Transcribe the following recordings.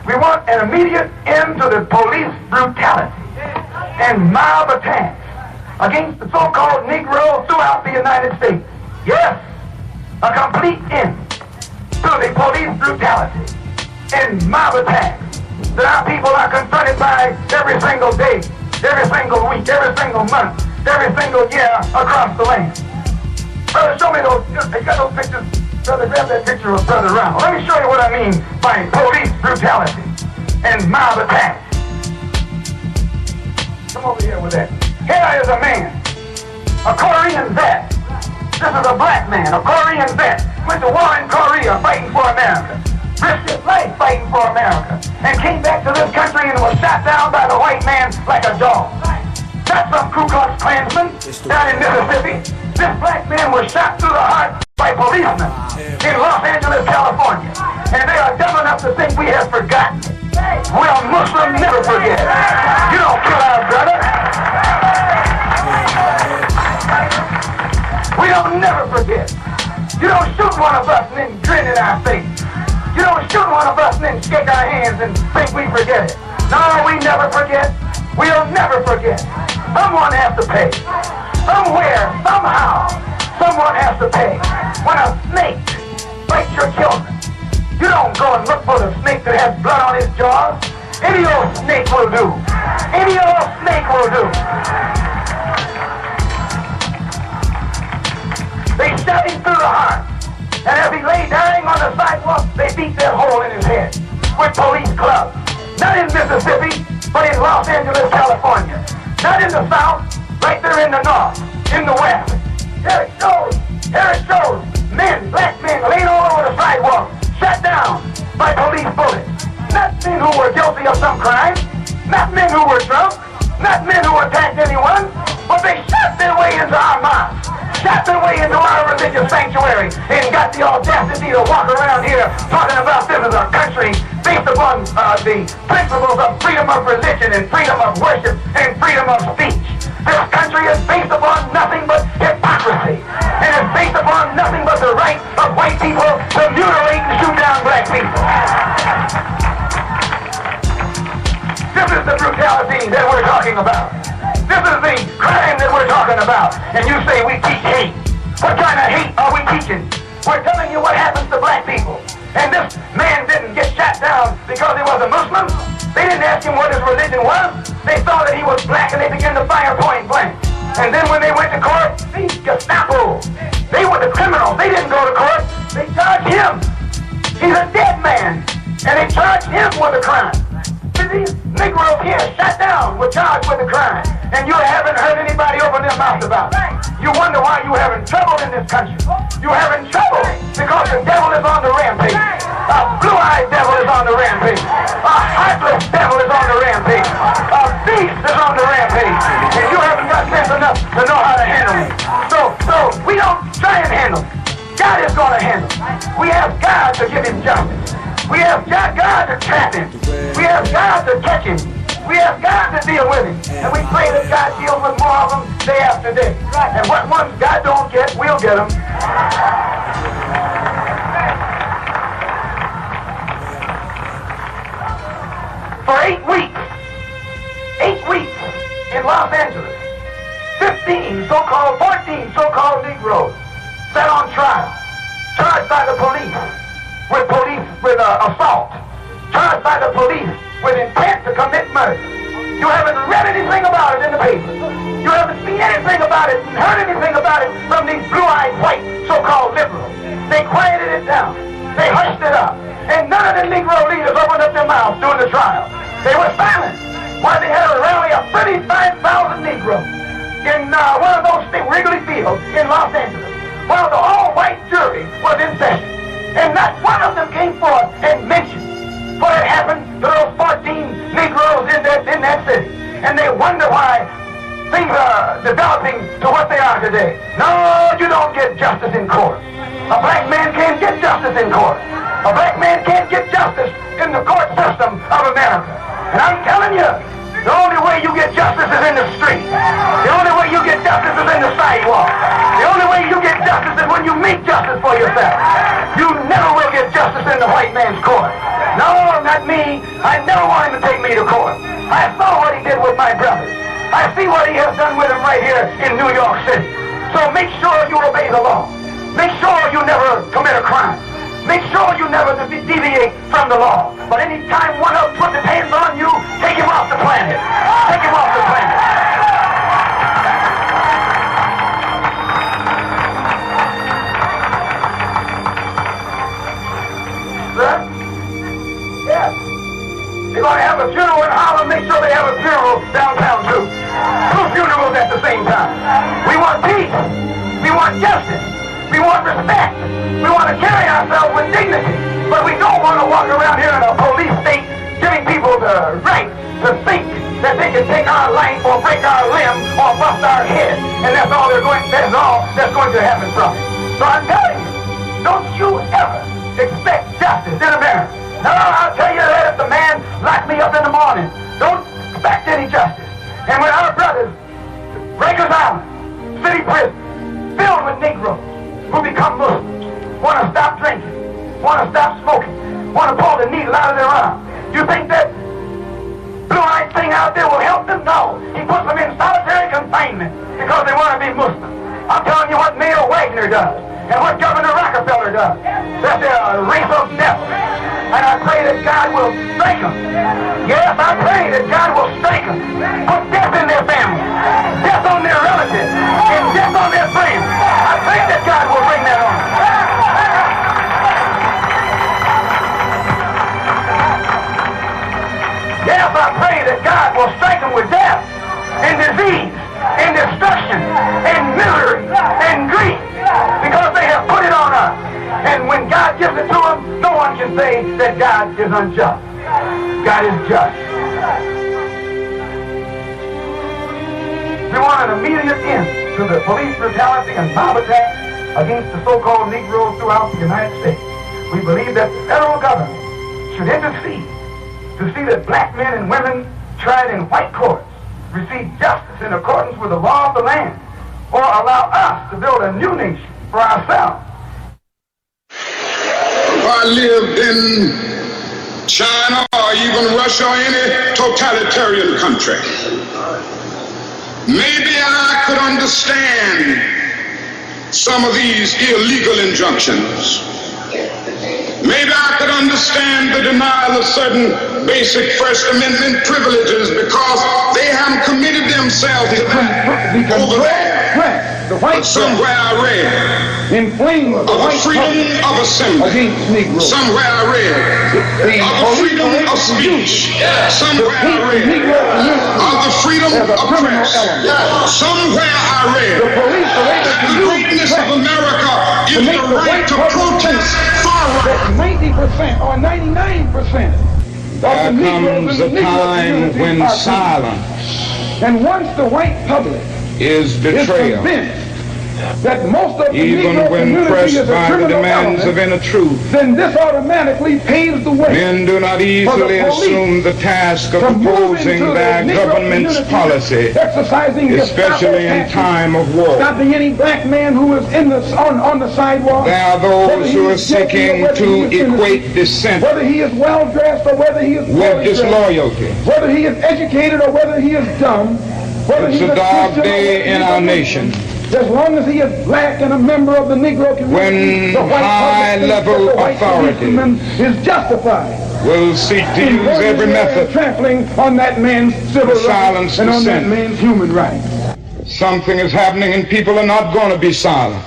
We want an immediate end to the police brutality and mob attacks against the so-called Negroes throughout the United States. Yes, a complete end to the police brutality and mob attacks that our people are confronted by every single day, every single week, every single month, every single year across the land. Brother, show me those, you got those pictures? Brother, grab that picture of Brother Ronald. Let me show you what I mean by police brutality and mob attacks. Come over here with that. Here is a man, a Korean vet. This is a black man, a Korean vet. Went to war in Korea fighting for America. Risked his life fighting for America. And came back to this country and was shot down by the white man like a dog. Not some Ku Klux Klansman down in Mississippi. This black man was shot through the heart by policemen in Los Angeles, California. And they are dumb enough to think we have forgotten. Well, Muslims never forget. You don't kill our brother. We don't never forget. You don't shoot one of us and then grin in our face. You don't shoot one of us and then shake our hands and think we forget it. No, we never forget. We'll never forget. Someone has to pay. Somewhere, somehow, someone has to pay. When a snake bites your children, you don't go and look for the snake that has blood on his jaws. Any old snake will do. Any old snake will do. They shot him through the heart. And as he lay dying on the sidewalk, they beat that hole in his head with police clubs. Not in Mississippi, but in Los Angeles, California. Not in the South, right there in the North, in the West. Here it shows men, black men, laid all over the sidewalk, shot down by police bullets. Not men who were guilty of some crime, not men who were drunk, not men who attacked anyone, but they shot their way into our mosques, shot their way into our religious sanctuary, and got the audacity to walk around here talking about this as a country based upon the principles of freedom of religion and freedom of worship and freedom of speech. This country is based upon nothing but hypocrisy, and it's based upon nothing but the right of white people to mutilate and shoot down black people. This is the brutality that we're talking about. This is the crime that we're talking about. And you say we teach hate. What kind of hate are we teaching? We're telling you what happens to black people. And this man didn't get shot down because he was a Muslim. They didn't ask him what his religion was. They saw that he was black and they began to fire point blank. And then when they went to court, the Gestapo, they were the criminals. They didn't go to court. They charged him. He's a dead man. And they charged him with a crime. These Negroes here shot down were charged with a crime. And you haven't heard anybody open their mouth about it. You wonder why you're having trouble in this country. You're having trouble because the devil is on the rampage. A blue-eyed devil is on the rampage. A heartless devil is on the rampage. A beast is on the rampage. And you haven't got sense enough to know how to handle it. So we don't try and handle it. God is going to handle it. We have God to give him justice. We have God to trap him. We have God to catch him. We have God to deal with him. And we pray that God deals with more of them day after day. And what ones God don't get, we'll get them. For 8 weeks in Los Angeles, 14 so-called Negroes set on trial, charged by the police with assault, charged by the police with intent to commit murder. You haven't read anything about it in the paper. You haven't seen anything about it and heard anything about it from these blue-eyed white so-called liberals. They quieted it down. They hushed it up. And none of the Negro leaders opened up their mouths during the trial. They were silent while they had a rally of 35,000 Negroes in one of those Wrigley Fields in Los Angeles, while the all-white jury was in session. And not one of them came forth and mentioned what had happened to those 14 Negroes in that city. And they wonder why things are developing to what they are today. No, you don't get justice in court. A black man can't get justice in court. A black man can't get justice in the court system of America. And I'm telling you, the only way you get justice is in the street. The only way you get justice is in the sidewalk. The only way you get justice is when you meet Seek justice for yourself. You never will get justice in the white man's court. No, not me. I never want him to take me to court. I saw what he did with my brothers. I see what he has done with them right here in New York City. So make sure you obey the law. Make sure you never commit a crime. Make sure you never deviate from the law. But any time one of them puts his hands on you, take him off the planet. Take him off the planet. Sir? Yes. They're going to have a funeral in Harlem. Make sure they have a funeral downtown, too. Two funerals at the same time. We want peace. We want justice. We want respect. We want to carry ourselves with dignity. But we don't want to walk around here in a police state giving people the right to think that they can take our life or break our limb or bust our head. And that's all that's going to happen from it. So I'm telling you, don't you ever expect justice in America. No, I'll tell you that if the man locked me up in the morning, don't expect any justice. And when our brothers, Rikers Island, city prison, filled with Negroes who become Muslims, want to stop drinking, want to stop smoking, want to pull the needle out of their arm, you think that blue-eyed thing out there will help them? No. He puts them in solitary confinement because they want to be Muslim. I'm telling you what Mayor Wagner does and what Governor Rockefeller does. That's a race of devils. And I pray that God will strike them. Yes, I pray that God will strike them. Put death in their family, death on their relatives, and death on their friends. I pray that God will bring that on. Yes, I pray that God will strike them with death and disease and destruction and misery and grief because they have put it on us. And when God gives it to them, no one can say that God is unjust. God is just. We want an immediate end to the police brutality and mob attacks against the so-called Negroes throughout the United States. We believe that the federal government should intercede to see that black men and women tried in white courts receive justice in accordance with the law of the land, or allow us to build a new nation for ourselves. If I lived in China or even Russia or any totalitarian country, maybe I could understand some of these illegal injunctions. Maybe I could understand the denial of certain basic First Amendment privileges because they haven't committed themselves to that over there. But somewhere I read of the freedom of assembly. Somewhere I read of the freedom of speech. Somewhere I read of the freedom of press. Somewhere I read that the greatness of America is the right to protest far right. 90% or 99% there comes a time when silence and once the white public is betrayal. That most of the even Negro when community pressed is a by the criminal demands of element, inner truth. then this automatically paves the way. Men do not easily assume the task of opposing their government's policy, especially in time of war. Stopping any black man who is on the sidewalk. There are those who are seeking to equate dissent whether he is well dressed or whether he is with disloyalty. whether he is educated or whether he is dumb. It's a dark day in our nation as long as he is black and a member of the Negro community, when the white high-level authority is justified will seek to use every method trampling on that man's civil rights and on that man's human rights. Something is happening and people are not going to be silent.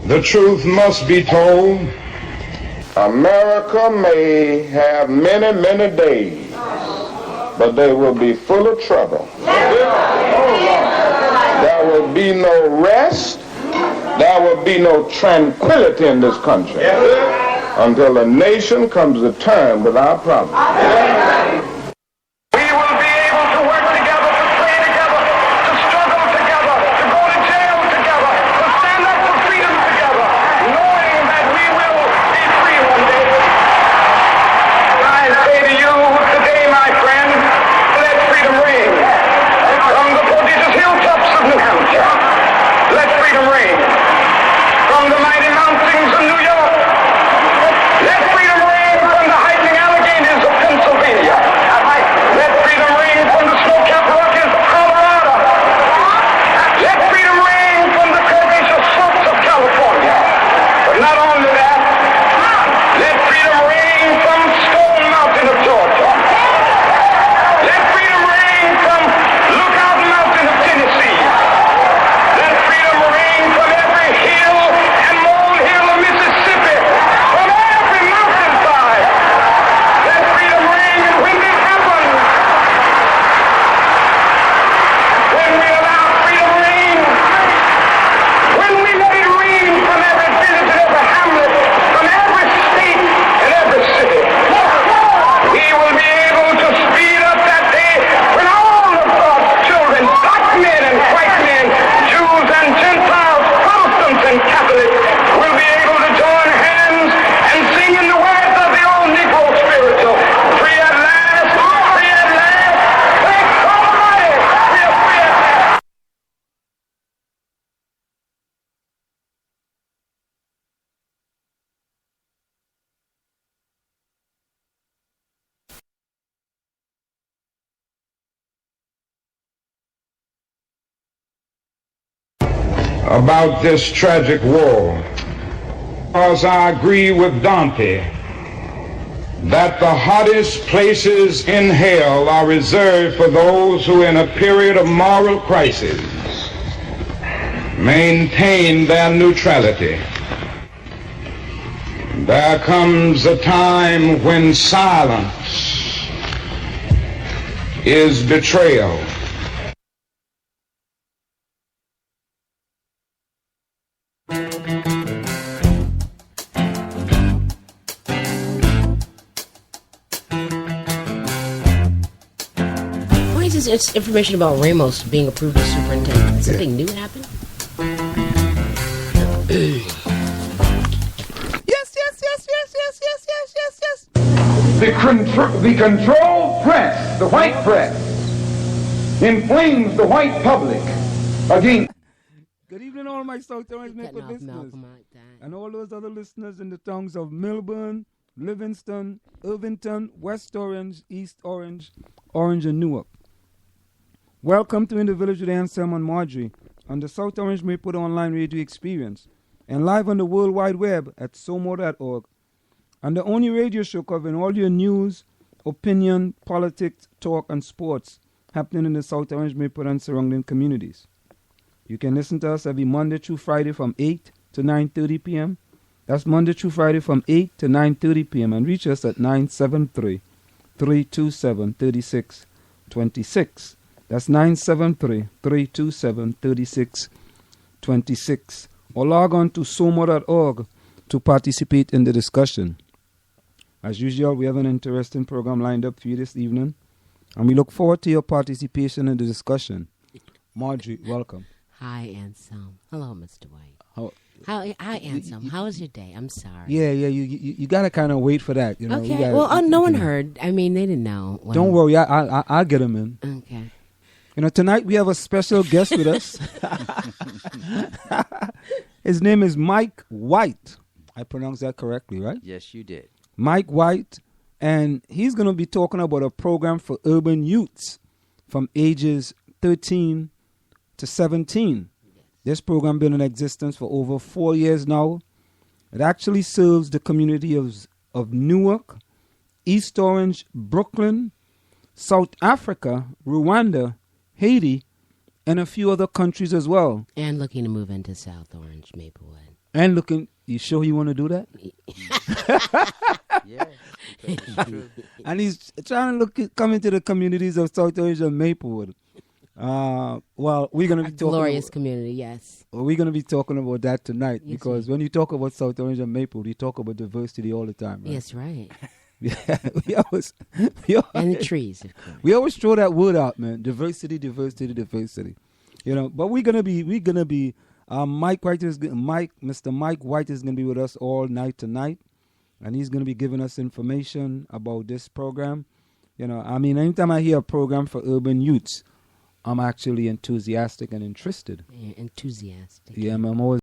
The truth must be told. America may have many, many days, but they will be full of trouble. There will be no rest. There will be no tranquility in this country until the nation comes to terms with our problems. We will be able to work together, to pray together, to struggle together, to go to jail together, to stand up for freedom together, knowing that we will be free one day. I say to you today, my friend, let freedom ring. From the prodigious hilltops of New Hampshire, let freedom ring. From the mighty about this tragic war, because I agree with Dante that the hottest places in hell are reserved for those who in a period of moral crisis maintain their neutrality. There comes a time when silence is betrayal. It's information about Ramos being approved as superintendent. Did something new happen? Yes. The control press, the white press, inflames the white public against. Good evening, all my South Orange Maple listeners, and all those other listeners in the towns of Milburn, Livingston, Irvington, West Orange, East Orange, Orange, and Newark. Welcome to In the Village with Anselm and Marjorie on the South Orange Maple Online Radio Experience and live on the World Wide Web at somo.org, and the only radio show covering all your news, opinion, politics, talk, and sports happening in the South Orange Maple and surrounding communities. You can listen to us every Monday through Friday from 8 to 9:30 p.m. That's Monday through Friday from 8 to 9:30 p.m. and reach us at 973-327-3626. That's 973-327-3626. Or log on to somo.org to participate in the discussion. As usual, we have an interesting program lined up for you this evening, and we look forward to your participation in the discussion. Marjorie, welcome. Hi, Anselm. Hello, Mr. White. Hi, Anselm. How was your day? I'm sorry. Yeah. You gotta kind of wait for that. You know. Okay. No one heard. I mean, they didn't know. Don't worry. I'll get them in. Okay. You know, tonight we have a special guest with us. His name is Mike White. I pronounced that correctly, right? Yes, you did. Mike White, and he's going to be talking about a program for urban youths from ages 13 to 17. This program been in existence for over 4 years now. It actually serves the community of Newark, East Orange, Brooklyn, South Africa, Rwanda, Haiti, and a few other countries as well. And looking to move into South Orange, Maplewood. And looking, you sure you want to do that? Yeah. And he's trying to come into the communities of South Orange and Maplewood. Well, we're going to be talking glorious community, yes. Well, we're going to be talking about that tonight, yes, because when you talk about South Orange and Maplewood, you talk about diversity all the time, right? Yes, right. Yeah, and the trees, of course. We always throw that word out, man. Diversity. You know, but we're gonna be. Mr. Mike White is gonna be with us all night tonight, and he's gonna be giving us information about this program. You know, I mean, anytime I hear a program for urban youths, I'm actually enthusiastic and interested. Yeah, enthusiastic. Yeah, I'm always